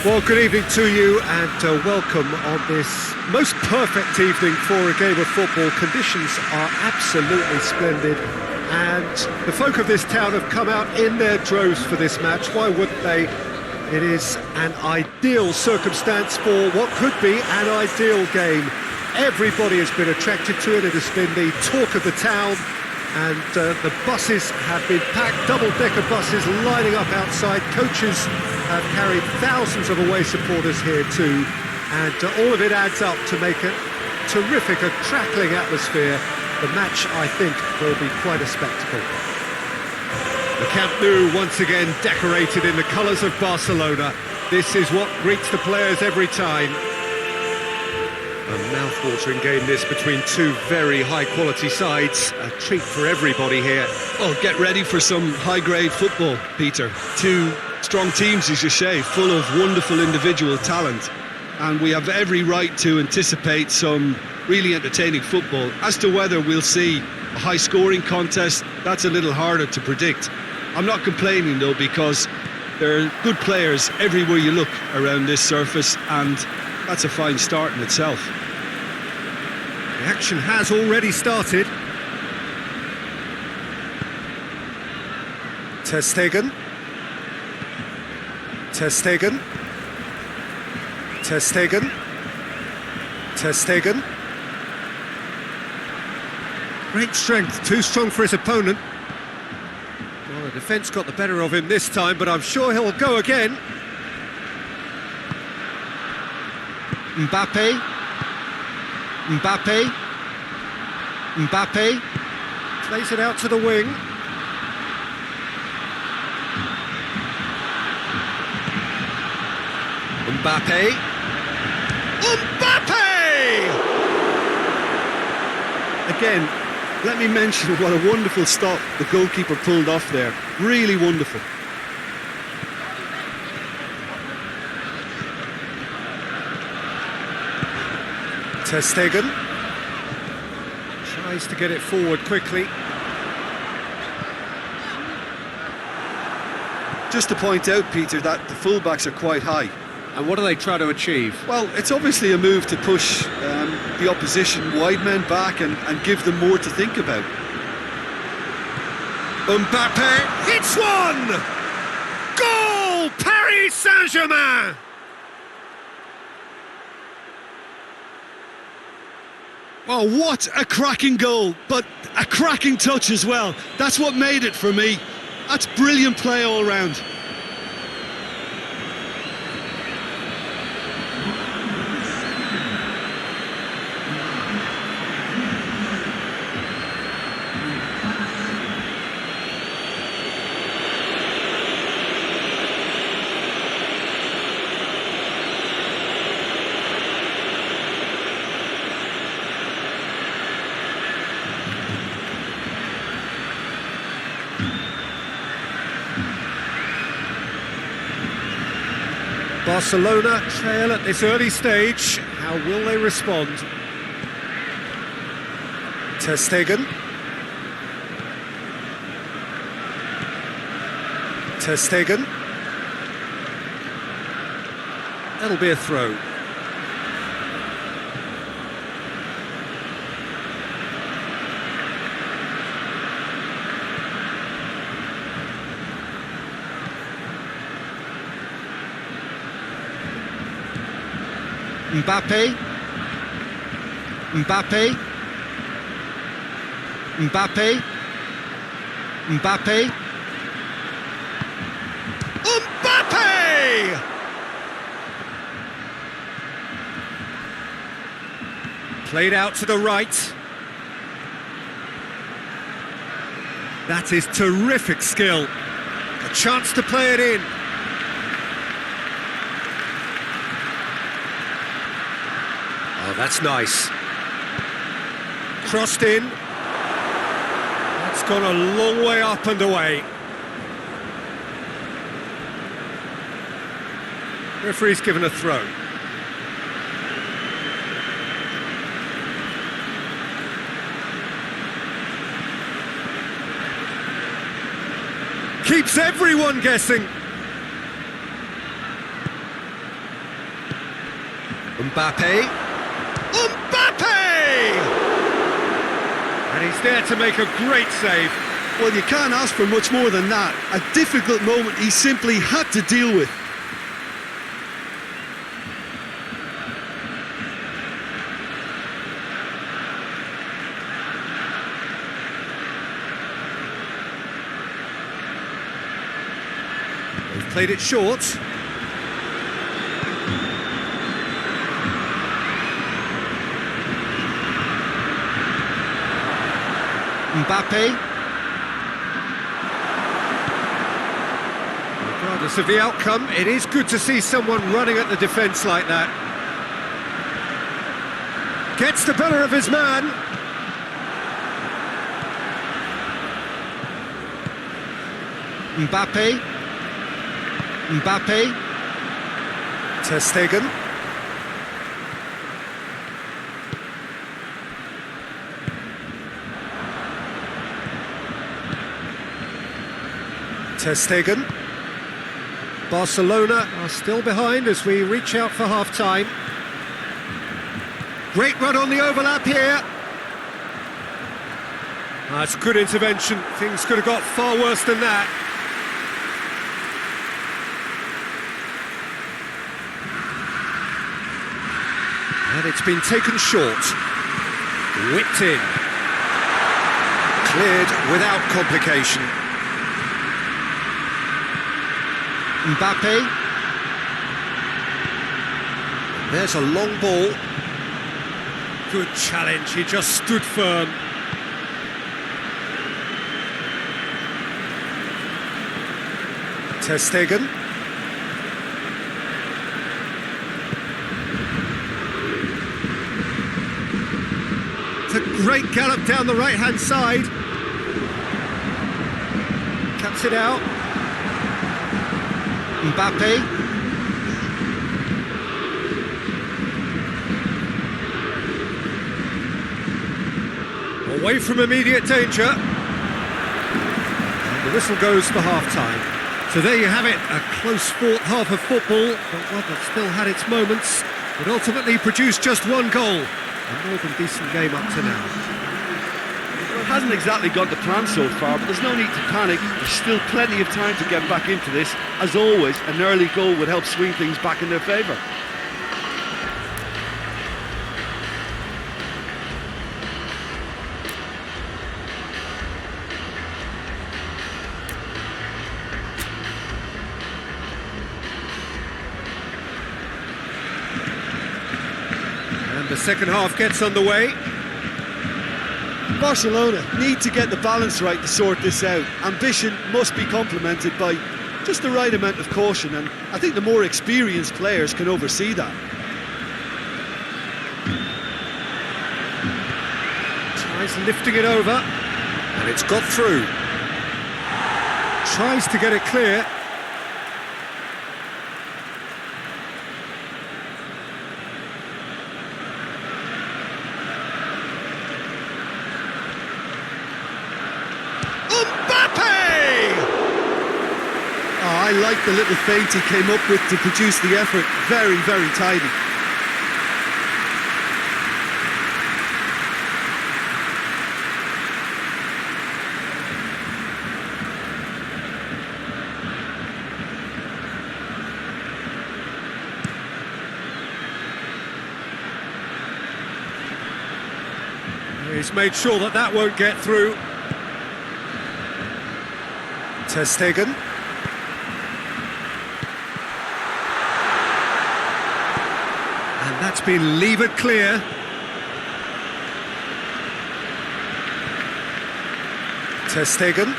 Well, good evening to you and welcome on this most perfect evening for a game of football. Conditions are absolutely splendid and the folk of this town have come out in their droves for this match. Why wouldn't they? It is an ideal circumstance for what could be an ideal game. Everybody has been attracted to it. It has been the talk of the town. And the buses have been packed, double-decker buses lining up outside. Coaches have carried thousands of away supporters here too. And all of it adds up to make a terrific, a crackling atmosphere. The match, I think, will be quite a spectacle. The Camp Nou once again decorated in the colours of Barcelona. This is what greets the players every time. A mouth-watering game this between two very high-quality sides. A treat for everybody here. Oh, get ready for some high-grade football, Peter. Two strong teams, as you say, full of wonderful individual talent. And we have every right to anticipate some really entertaining football. As to whether we'll see a high-scoring contest, that's a little harder to predict. I'm not complaining, though, because there are good players everywhere you look around this surface, and that's a fine start in itself. The action has already started. Ter Stegen. Ter Stegen. Ter Stegen. Ter Stegen. Great strength, too strong for his opponent. Well, the defence got the better of him this time, but I'm sure he'll go again. Mbappé. Mbappé. Mbappé. Plays it out to the wing. Mbappé. Mbappé! Again, let me mention what a wonderful stop the goalkeeper pulled off there. Really wonderful. Ter Stegen tries to get it forward quickly. Just to point out, Peter, that the fullbacks are quite high. And what do they try to achieve? Well, it's obviously a move to push the opposition wide men back and give them more to think about. Mbappé hits one! Goal! Paris Saint-Germain! Oh, what a cracking goal, but a cracking touch as well. That's what made it for me. That's brilliant play all round. Barcelona trail at this early stage. How will they respond? Ter Stegen. Ter Stegen. That'll be a throw. Mbappé. Mbappé. Mbappé. Mbappé. Mbappé! Played out to the right. That is terrific skill. A chance to play it in. Oh, that's nice. Crossed in. That's gone a long way up and away. Referee's given a throw. Keeps everyone guessing. Mbappé. Mbappé! And he's there to make a great save. Well, you can't ask for much more than that. A difficult moment he simply had to deal with. They've played it short. Mbappé. Regardless of the outcome, it is good to see someone running at the defence like that. Gets the better of his man. Mbappé. Mbappé. Ter Stegen. Ter Stegen. Barcelona are still behind as we reach out for half-time. Great run on the overlap here. That's good intervention. Things could have got far worse than that. And it's been taken short. Whipped in. Cleared without complication. Mbappé. There's a long ball. Good challenge, he just stood firm. Ter Stegen. It's a great gallop down the right-hand side. Cuts it out. Mbappé. Away from immediate danger. And the whistle goes for half-time. So there you have it, a close-fought half of football, but one that still had its moments, but ultimately produced just one goal. A more than decent game up to now. Well, it hasn't exactly gone to plan so far, but there's no need to panic. There's still plenty of time to get back into this. As always, an early goal would help swing things back in their favour. And the second half gets underway. Barcelona need to get the balance right to sort this out. Ambition must be complemented by just the right amount of caution, and I think the more experienced players can oversee that. Tries lifting it over, and it's got through. Tries to get it clear. I like the little feint he came up with to produce the effort. Very, very tidy. He's made sure that that won't get through. Ter Stegen. And that's been levered clear. Ter Stegen.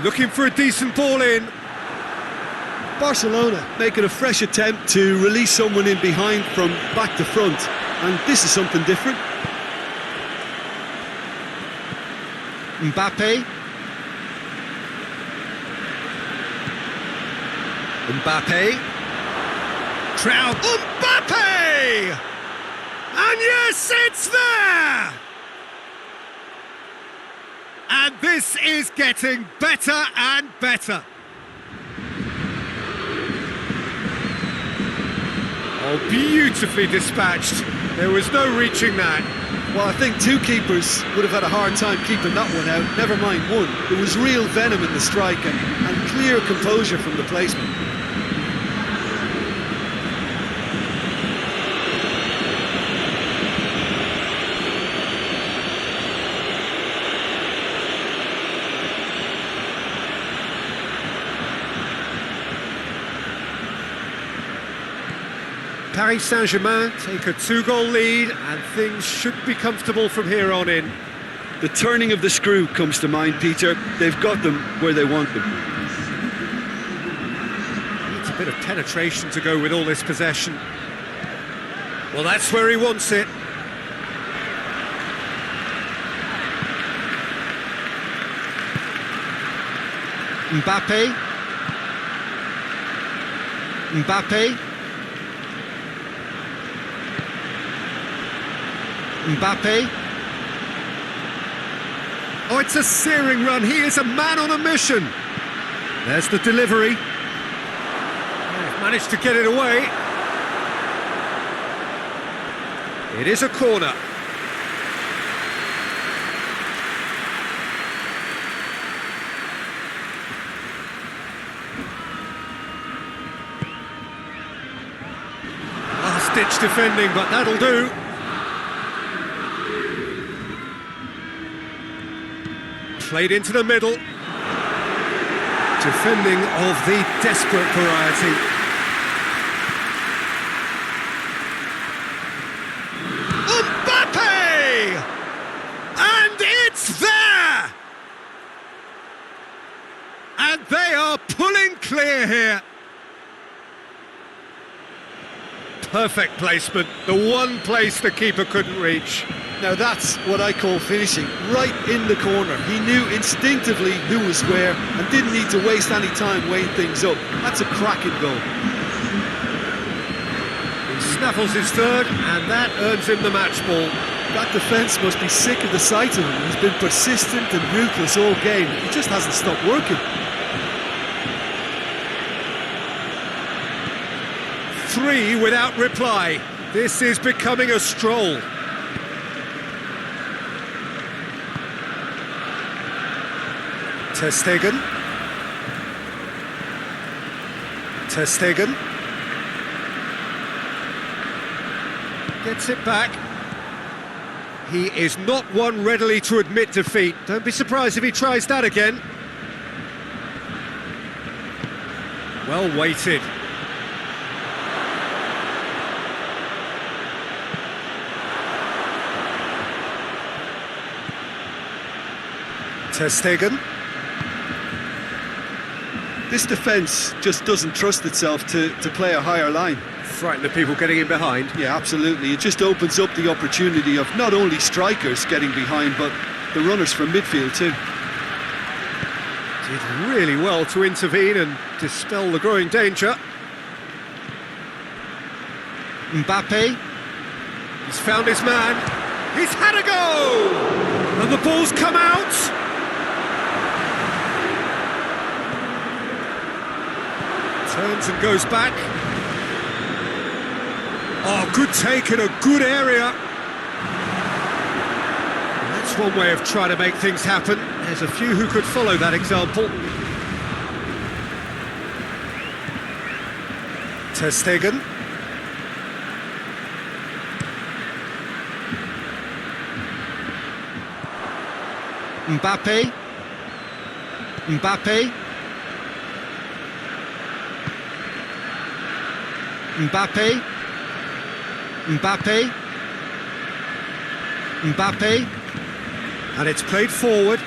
Looking for a decent ball in. Barcelona making a fresh attempt to release someone in behind from back to front, and this is something different. Mbappé. Mbappé. Trout. Mbappé! And yes, it's there! And This is getting better and better. Oh, beautifully dispatched. There was no reaching that. Well, I think two keepers would have had a hard time keeping that one out, never mind one. There was real venom in the strike and clear composure from the placement. Paris Saint-Germain take a 2-goal lead and things should be comfortable from here on in. The turning of the screw comes to mind, Peter. They've got them where they want them. Needs a bit of penetration to go with all this possession. Well, that's where he wants it. Mbappé. Mbappé. Mbappé. Oh, it's a searing run. He is a man on a mission. There's the delivery. They've managed to get it away. It is a corner. Last-ditch defending, but that'll do. Played into the middle. Defending of the desperate variety. Mbappé! And it's there! And they are pulling clear here. Perfect placement, the one place the keeper couldn't reach. Now that's what I call finishing, right in the corner. He knew instinctively who was where and didn't need to waste any time weighing things up. That's a cracking goal. He snaffles his third and that earns him the match ball. That defence must be sick of the sight of him. He's been persistent and ruthless all game. He just hasn't stopped working. 3 without reply. This is becoming a stroll. Ter Stegen. Ter Stegen. Gets it back. He is not one readily to admit defeat. Don't be surprised if he tries that again. Well weighted. Ter Stegen. This defence just doesn't trust itself to play a higher line. Frighten the people getting in behind. Yeah, absolutely. It just opens up the opportunity of not only strikers getting behind, but the runners from midfield too. Did really well to intervene and dispel the growing danger. Mbappé. He's found his man. He's had a go! And the ball's come out. Turns and goes back. Oh, good take in a good area. That's one way of trying to make things happen. There's a few who could follow that example. Ter Stegen. Mbappé. Mbappé. Mbappé. Mbappé. Mbappé. And it's played forward.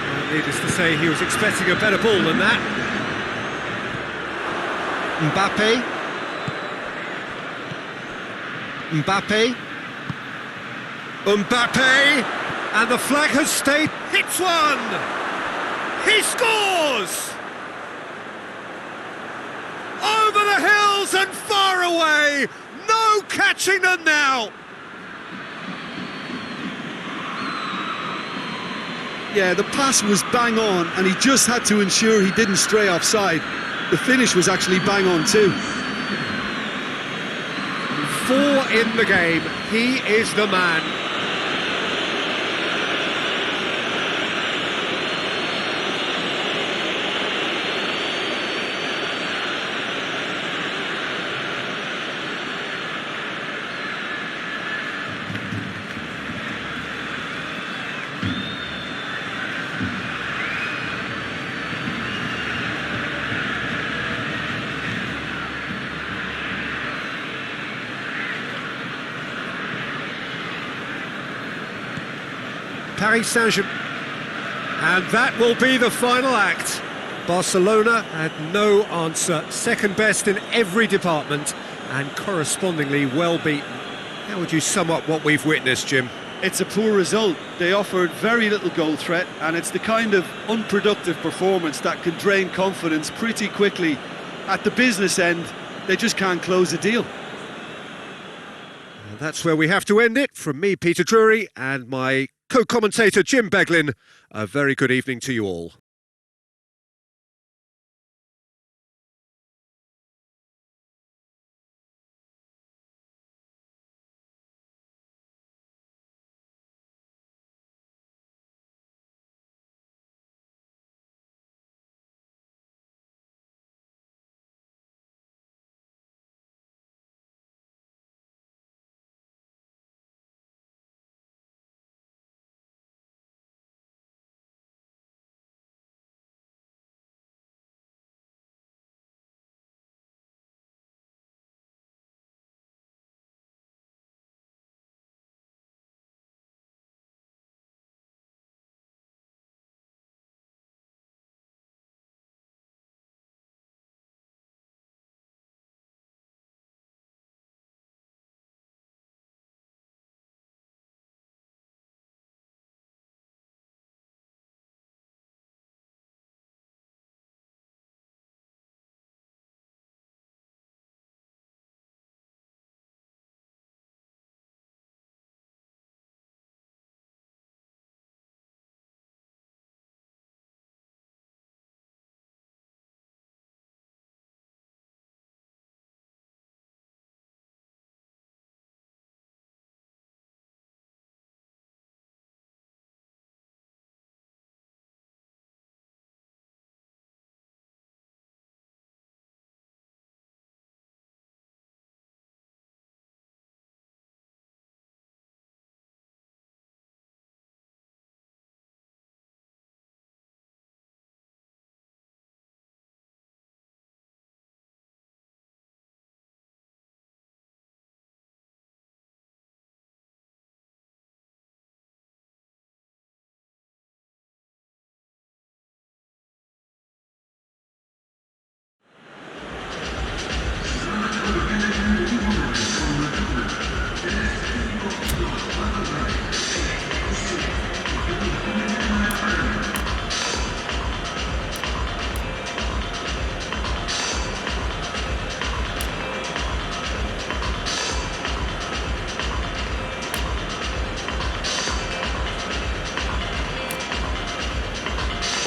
Well, needless to say, he was expecting a better ball than that. Mbappé. Mbappé. Mbappé. And the flag has stayed. Hits one! He scores! Over the hills and far away! No catching them now! Yeah, the pass was bang on, and he just had to ensure he didn't stray offside. The finish was actually bang on too. 4 in the game. He is the man. Paris Saint-Germain. And that will be the final act. Barcelona had no answer. Second best in every department and correspondingly well beaten. How would you sum up what we've witnessed, Jim? It's a poor result. They offered very little goal threat, and it's the kind of unproductive performance that can drain confidence pretty quickly. At the business end, they just can't close a deal. And that's where we have to end it. From me, Peter Drury, and my co-commentator Jim Beglin, a very good evening to you all.